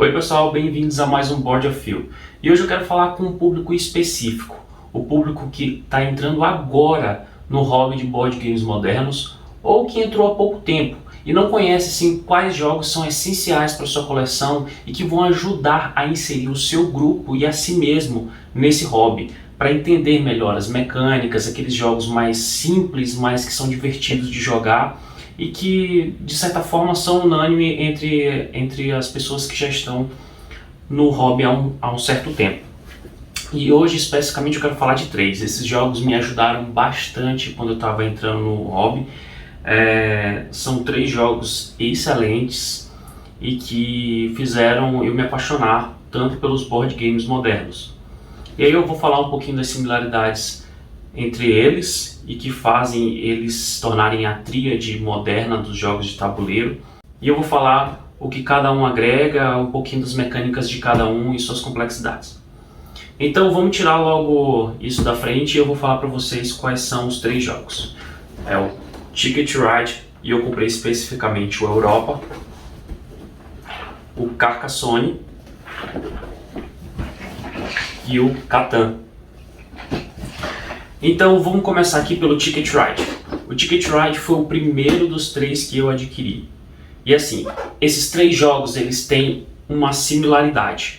Oi pessoal, bem-vindos a mais um Board of View. E hoje eu quero falar com um público específico, o público que está entrando agora no hobby de board games modernos ou que entrou há pouco tempo e não conhece assim, quais jogos são essenciais para sua coleção e que vão ajudar a inserir o seu grupo e a si mesmo nesse hobby, para entender melhor as mecânicas, aqueles jogos mais simples, mas que são divertidos de jogar e que de certa forma são unânime entre as pessoas que já estão no hobby há um certo tempo. E hoje especificamente eu quero falar de três. Esses jogos me ajudaram bastante quando eu estava entrando no hobby. São três jogos excelentes e que fizeram eu me apaixonar tanto pelos board games modernos. E aí eu vou falar um pouquinho das similaridades entre eles e que fazem eles se tornarem a tríade moderna dos jogos de tabuleiro. E eu vou falar o que cada um agrega, um pouquinho das mecânicas de cada um e suas complexidades. Então vamos tirar logo isso da frente e eu vou falar para vocês quais são os três jogos. É o Ticket Ride, e eu comprei especificamente o Europa, o Carcassonne e o Catan. Então vamos começar aqui pelo Ticket Ride. O Ticket Ride foi o primeiro dos três que eu adquiri. E assim, esses três jogos eles têm uma similaridade.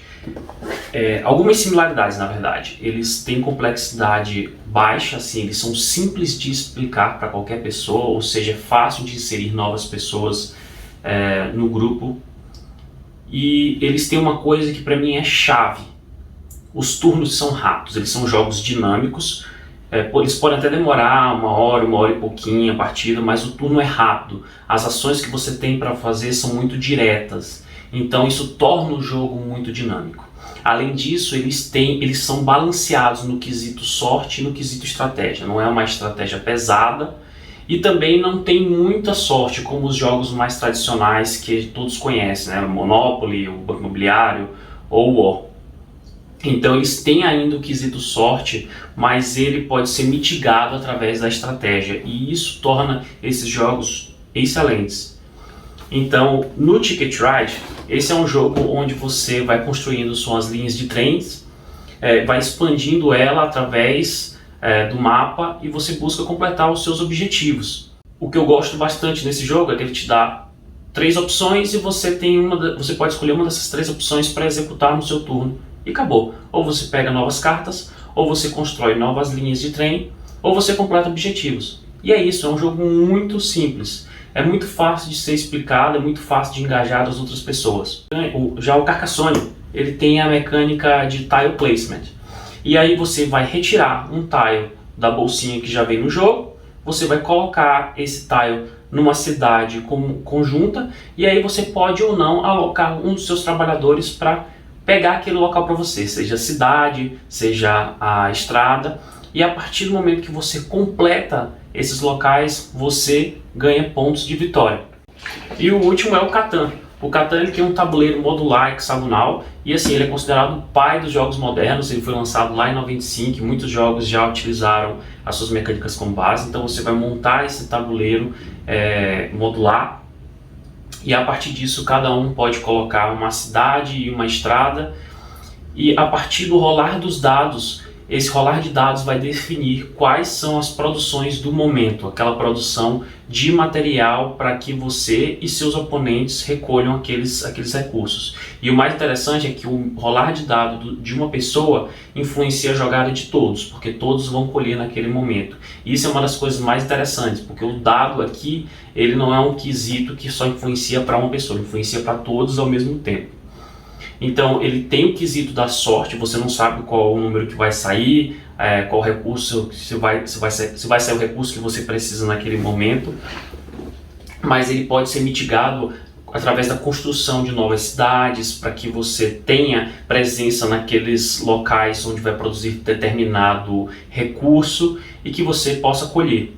Algumas similaridades na verdade. Eles têm complexidade baixa, assim, eles são simples de explicar para qualquer pessoa, ou seja, é fácil de inserir novas pessoas no grupo. E eles têm uma coisa que para mim é chave. Os turnos são rápidos, eles são jogos dinâmicos. Eles podem até demorar uma hora e pouquinho a partida, mas o turno é rápido. As ações que você tem para fazer são muito diretas, então isso torna o jogo muito dinâmico. Além disso, eles são balanceados no quesito sorte e no quesito estratégia. Não é uma estratégia pesada e também não tem muita sorte como os jogos mais tradicionais que todos conhecem, né? O Monopoly, o Banco Imobiliário ou o War. Então eles têm ainda o quesito sorte, mas ele pode ser mitigado através da estratégia e isso torna esses jogos excelentes. Então no Ticket Ride, esse é um jogo onde você vai construindo suas linhas de trens, vai expandindo ela através do mapa e você busca completar os seus objetivos. O que eu gosto bastante nesse jogo é que ele te dá três opções e você pode escolher uma dessas três opções para executar no seu turno. E acabou. Ou você pega novas cartas, ou você constrói novas linhas de trem, ou você completa objetivos. E é isso, é um jogo muito simples. É muito fácil de ser explicado, é muito fácil de engajar as outras pessoas. Já o Carcassonne, ele tem a mecânica de tile placement. E aí você vai retirar um tile da bolsinha que já vem no jogo, você vai colocar esse tile numa cidade conjunta, e aí você pode ou não alocar um dos seus trabalhadores para pegar aquele local para você, seja a cidade, seja a estrada, e a partir do momento que você completa esses locais, você ganha pontos de vitória. E o último é o Catan. O Catan ele tem um tabuleiro modular hexagonal e assim, ele é considerado o pai dos jogos modernos. Ele foi lançado lá em 95 e muitos jogos já utilizaram as suas mecânicas como base. Então você vai montar esse tabuleiro modular e a partir disso cada um pode colocar uma cidade e uma estrada, e a partir do rolar dos dados, esse rolar de dados vai definir quais são as produções do momento, aquela produção de material para que você e seus oponentes recolham aqueles recursos. E o mais interessante é que o rolar de dado de uma pessoa influencia a jogada de todos, porque todos vão colher naquele momento. E isso é uma das coisas mais interessantes, porque o dado aqui, ele não é um quesito que só influencia para uma pessoa, influencia para todos ao mesmo tempo. Então ele tem o quesito da sorte, você não sabe qual o número que vai sair, qual recurso, se vai sair o recurso que você precisa naquele momento, mas ele pode ser mitigado através da construção de novas cidades, para que você tenha presença naqueles locais onde vai produzir determinado recurso e que você possa colher.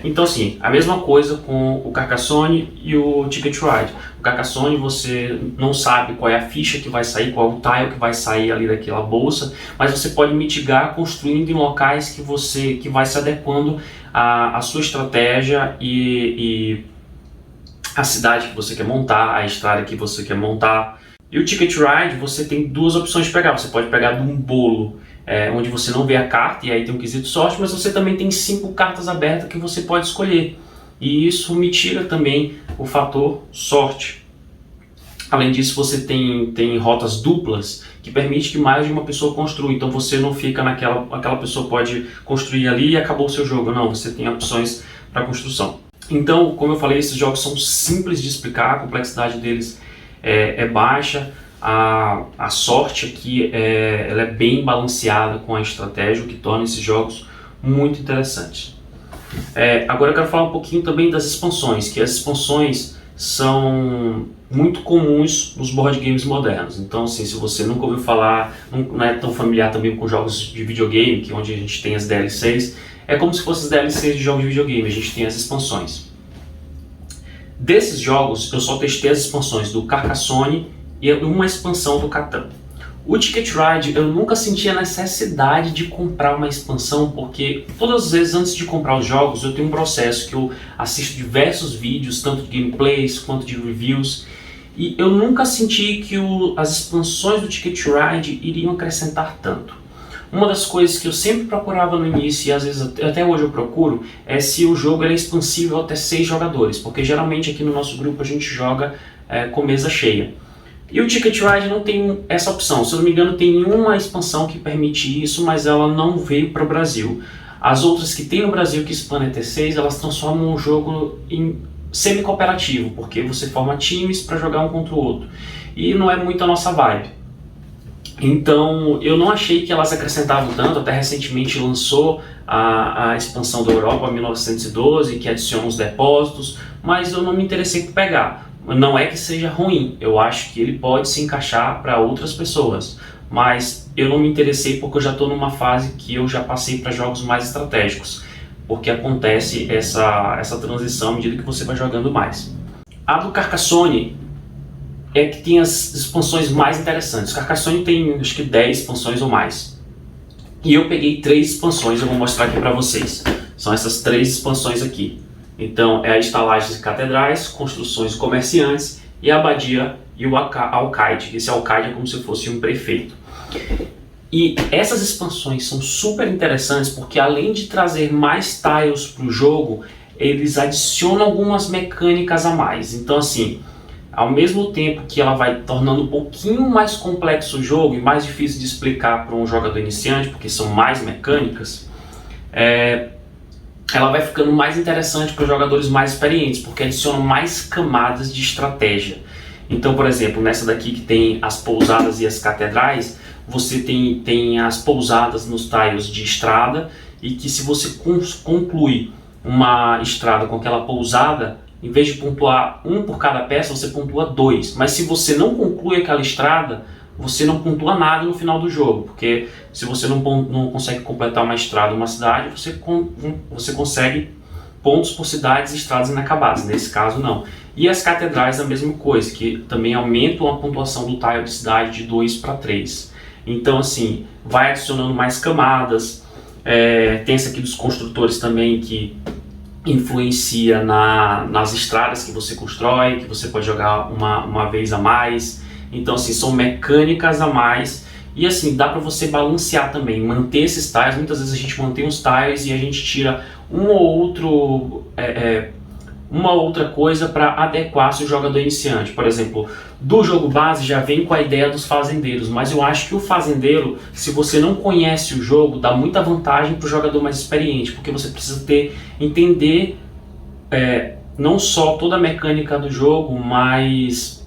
Então assim, a mesma coisa com o Carcassonne e o Ticket Ride. O Carcassonne você não sabe qual é a ficha que vai sair, qual é o tile que vai sair ali daquela bolsa, mas você pode mitigar construindo em locais que vai se adequando à sua estratégia e a cidade que você quer montar, a estrada que você quer montar. E o Ticket Ride, você tem duas opções de pegar. Você pode pegar de um bolo onde você não vê a carta, e aí tem um quesito sorte, mas você também tem 5 cartas abertas que você pode escolher. E isso mitiga também o fator sorte. Além disso, você tem rotas duplas que permite que mais de uma pessoa construa. Então você não fica aquela pessoa pode construir ali e acabou o seu jogo. Não, você tem opções para construção. Então, como eu falei, esses jogos são simples de explicar, a complexidade deles é baixa. A sorte aqui ela é bem balanceada com a estratégia, o que torna esses jogos muito interessantes. Agora eu quero falar um pouquinho também das expansões, que as expansões são muito comuns nos board games modernos. Então, assim, se você nunca ouviu falar, não é tão familiar também com jogos de videogame, que onde a gente tem as DLCs, é como se fossem as DLCs de jogos de videogame, a gente tem as expansões. Desses jogos, eu só testei as expansões do Carcassonne e uma expansão do Catan. O Ticket Ride, eu nunca senti a necessidade de comprar uma expansão, porque todas as vezes antes de comprar os jogos, eu tenho um processo que eu assisto diversos vídeos, tanto de gameplays quanto de reviews, e eu nunca senti que as expansões do Ticket Ride iriam acrescentar tanto. Uma das coisas que eu sempre procurava no início, e às vezes até hoje eu procuro, é se o jogo é expansível até 6 jogadores, porque geralmente aqui no nosso grupo a gente joga com mesa cheia. E o Ticket Ride não tem essa opção. Se eu não me engano, tem uma expansão que permite isso, mas ela não veio para o Brasil. As outras que tem no Brasil que expandem até 6, elas transformam o jogo em semi-cooperativo, porque você forma times para jogar um contra o outro. E não é muito a nossa vibe. Então, eu não achei que elas acrescentavam tanto. Até recentemente lançou a expansão da Europa 1912, que adiciona os depósitos, mas eu não me interessei por pegar. Não é que seja ruim, eu acho que ele pode se encaixar para outras pessoas, mas eu não me interessei porque eu já estou numa fase que eu já passei para jogos mais estratégicos, porque acontece essa transição à medida que você vai jogando mais. A do Carcassonne é que tem as expansões mais interessantes. Carcassonne tem acho que 10 expansões ou mais, e eu peguei 3 expansões, eu vou mostrar aqui para vocês. São essas 3 expansões aqui. Então, é a estalagem de catedrais, construções comerciantes e a abadia e o alcaide. Esse alcaide é como se fosse um prefeito. E essas expansões são super interessantes porque, além de trazer mais tiles para o jogo, eles adicionam algumas mecânicas a mais. Então, assim, ao mesmo tempo que ela vai tornando um pouquinho mais complexo o jogo e mais difícil de explicar para um jogador iniciante, porque são mais mecânicas, ela vai ficando mais interessante para os jogadores mais experientes, porque adicionam mais camadas de estratégia. Então, por exemplo, nessa daqui que tem as pousadas e as catedrais, você tem as pousadas nos tiles de estrada, e que se você conclui uma estrada com aquela pousada, em vez de pontuar 1 por cada peça, você pontua 2. Mas se você não conclui aquela estrada, você não pontua nada no final do jogo, porque se você não consegue completar uma estrada, uma cidade, você consegue pontos por cidades e estradas inacabadas. Nesse caso, não. E as catedrais, a mesma coisa, que também aumentam a pontuação do tile de cidade de 2 para 3. Então, assim, vai adicionando mais camadas. Tem essa aqui dos construtores também, que influencia nas estradas que você constrói, que você pode jogar uma vez a mais. Então, assim, são mecânicas a mais. E assim, dá para você balancear também, manter esses tiles. Muitas vezes a gente mantém os tiles e a gente tira uma outra coisa para adequar-se o jogador iniciante. Por exemplo, do jogo base já vem com a ideia dos fazendeiros, mas eu acho que o fazendeiro, se você não conhece o jogo, dá muita vantagem para o jogador mais experiente, porque você precisa entender não só toda a mecânica do jogo, mas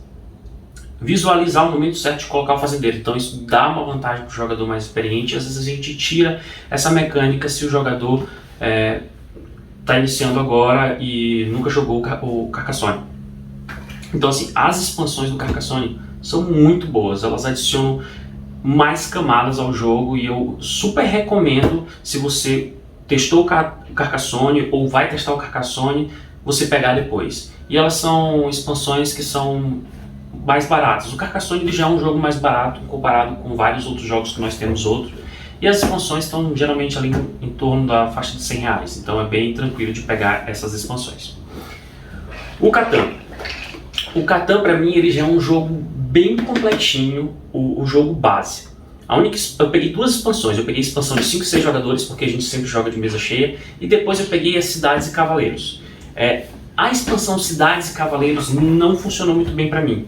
visualizar o momento certo de colocar o fazendeiro. Então isso dá uma vantagem para o jogador mais experiente. Às vezes a gente tira essa mecânica se o jogador está iniciando agora e nunca jogou o Carcassonne. Então, assim, as expansões do Carcassonne são muito boas, elas adicionam mais camadas ao jogo, e eu super recomendo, se você testou o Carcassonne ou vai testar o Carcassonne, você pegar depois. E elas são expansões que são mais baratas. O Carcassonne ele já é um jogo mais barato comparado com vários outros jogos que nós temos outros. E as expansões estão geralmente ali em torno da faixa de R$100, então é bem tranquilo de pegar essas expansões. O Catan. O Catan, para mim, ele já é um jogo bem completinho, o jogo base. Eu peguei duas expansões. Eu peguei a expansão de 5 e 6 jogadores, porque a gente sempre joga de mesa cheia, e depois eu peguei as Cidades e Cavaleiros. A expansão Cidades e Cavaleiros não funcionou muito bem para mim.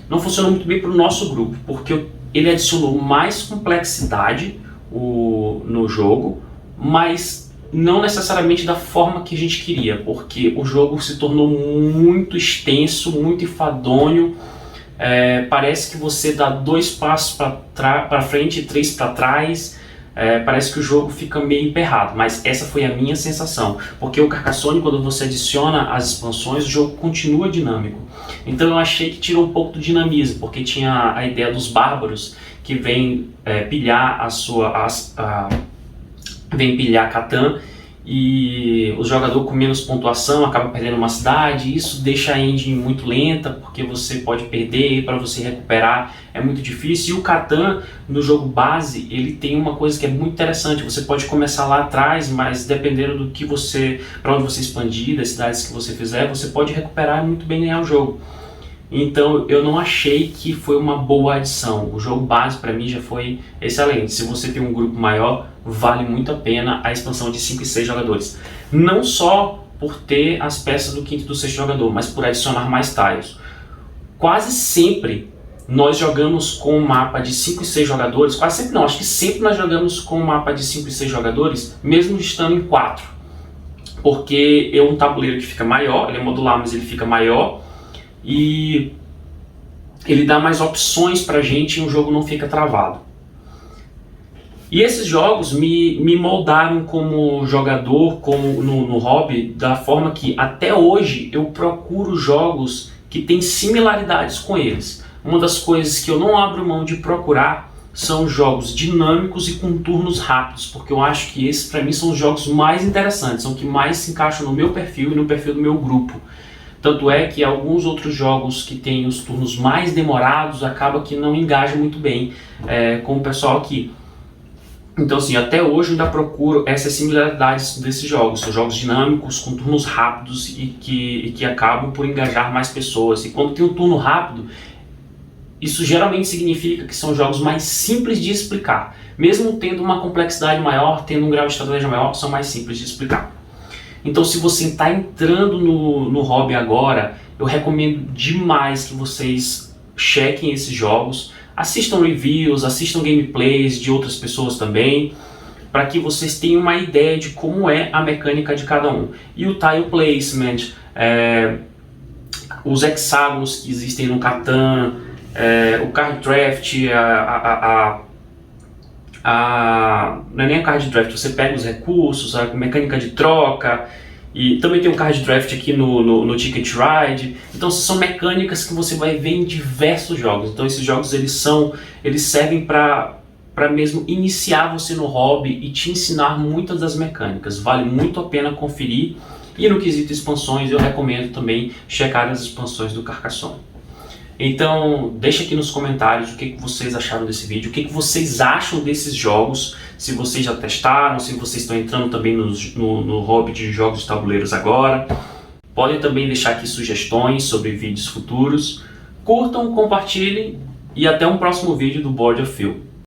Não funcionou muito bem para o nosso grupo, porque ele adicionou mais complexidade no jogo, mas não necessariamente da forma que a gente queria, porque o jogo se tornou muito extenso, muito enfadonho. Parece que você dá 2 passos para frente e 3 para trás. Parece que o jogo fica meio emperrado, mas essa foi a minha sensação, porque o Carcassonne, quando você adiciona as expansões, o jogo continua dinâmico. Então eu achei que tirou um pouco do dinamismo, porque tinha a ideia dos bárbaros que vem pilhar vem pilhar Catan, e o jogador com menos pontuação acaba perdendo uma cidade. Isso deixa a engine muito lenta, porque você pode perder e para você recuperar é muito difícil. E o Catan, no jogo base, ele tem uma coisa que é muito interessante. Você pode começar lá atrás, mas dependendo do que para onde você expandir, das cidades que você fizer, você pode recuperar e muito bem ganhar o jogo. Então eu não achei que foi uma boa adição. O jogo base para mim já foi excelente. Se você tem um grupo maior, vale muito a pena a expansão de 5 e 6 jogadores. Não só por ter as peças do 5º e do 6º jogador, mas por adicionar mais tiles. Quase sempre nós jogamos com um mapa de 5 e 6 jogadores, quase sempre não, acho que sempre nós jogamos com um mapa de 5 e 6 jogadores, mesmo estando em 4. Porque é um tabuleiro que fica maior, ele é modular, mas ele fica maior, e ele dá mais opções pra gente e o jogo não fica travado. E esses jogos me moldaram como jogador, como no hobby, da forma que até hoje eu procuro jogos que têm similaridades com eles. Uma das coisas que eu não abro mão de procurar são jogos dinâmicos e com turnos rápidos, porque eu acho que esses para mim são os jogos mais interessantes, são os que mais se encaixam no meu perfil e no perfil do meu grupo. Tanto é que alguns outros jogos que têm os turnos mais demorados acaba que não engajam muito bem com o pessoal aqui. Então assim, até hoje eu ainda procuro essas similaridades desses jogos. São jogos dinâmicos, com turnos rápidos e que acabam por engajar mais pessoas. E quando tem um turno rápido, isso geralmente significa que são jogos mais simples de explicar. Mesmo tendo uma complexidade maior, tendo um grau de estratégia maior, são mais simples de explicar. Então se você está entrando no hobby agora, eu recomendo demais que vocês chequem esses jogos, assistam reviews, assistam gameplays de outras pessoas também, para que vocês tenham uma ideia de como é a mecânica de cada um. E o tile placement, os hexágonos que existem no Catan, o card draft, não é nem a card draft, você pega os recursos, a mecânica de troca, e também tem um card draft aqui no Ticket Ride. Então são mecânicas que você vai ver em diversos jogos. Então esses jogos eles servem para mesmo iniciar você no hobby e te ensinar muitas das mecânicas. Vale muito a pena conferir. E no quesito expansões eu recomendo também checar as expansões do Carcassonne. Então deixa aqui nos comentários o que vocês acharam desse vídeo, o que vocês acham desses jogos, se vocês já testaram, se vocês estão entrando também no hobby de jogos de tabuleiros agora. Podem também deixar aqui sugestões sobre vídeos futuros. Curtam, compartilhem e até um próximo vídeo do Board of Phil.